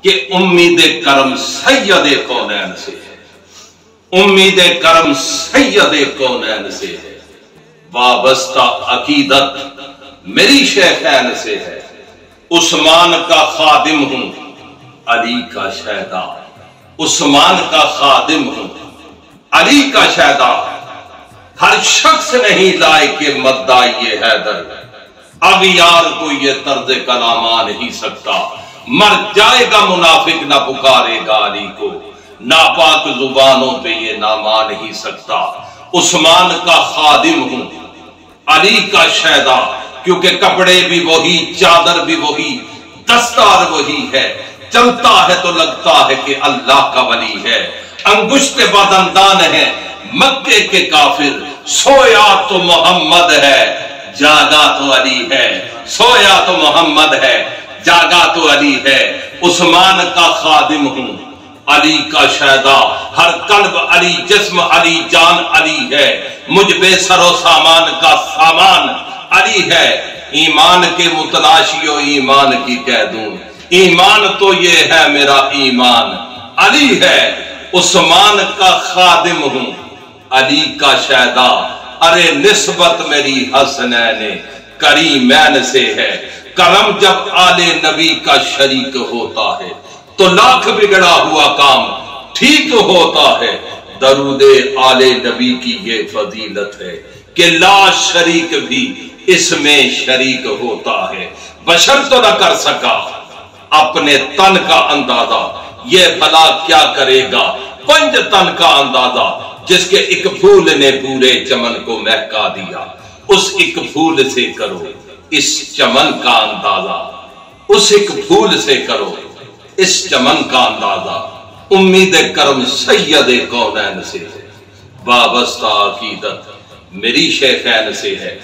کہ امید کرم سید کونین سے ہے، امید کرم سید کونین سے ہے، وابستہ عقیدت میری شیخین سے ہے، عثمان کا خادم ہوں علی کا شیدا، عثمان کا خادم ہوں علی کا شیدا، ہر شخص نہیں لائے کہ مدعی حیدر، اغیار کو یہ طرز کلام آ نہیں سکتا، مر جائے گا منافق نہ پکارے گا علی کو، ناپاک زبانوں پہ یہ نام آ نہیں سکتا، عثمان کا خادم ہوں علی کا شیدا، کیونکہ کپڑے بھی وہی، چادر بھی وہی، دستار وہی ہے، چلتا ہے تو لگتا ہے کہ اللہ کا ولی ہے، انگشت بدندان ہے مکے کے کافر، سویا تو محمد ہے جاگا تو علی ہے، سویا تو محمد ہے جاگا تو علی ہے، عثمان کا خادم ہوں علی کا شیدا، ہر قلب علی، جسم علی، جان علی ہے، مجھ بے سر و سامان کا سامان علی ہے، ایمان کے متلاشی و ایمان کی کہہ دوں، ایمان تو یہ ہے میرا ایمان علی ہے، عثمان کا خادم ہوں علی کا شیدا، ارے نسبت میری حسنین کریمین سے ہے، کرم جب آل نبی کا شریک ہوتا ہے تو لاکھ بگڑا ہوا کام ٹھیک ہوتا ہے، درود آل نبی کی یہ فضیلت ہے کہ لا شریک بھی اس میں شریک ہوتا ہے، بشر تو نہ کر سکا اپنے تن کا اندازہ، یہ بھلا کیا کرے گا پنج تن کا اندازہ، جس کے ایک پھول نے پورے چمن کو مہکا دیا، اس ایک پھول سے کرو اس چمن کا اندازہ، اس ایک پھول سے کرو اس چمن کا اندازہ، امید کرم سید کونین سے ہے، وابستہ عقیدت میری شیخین سے ہے۔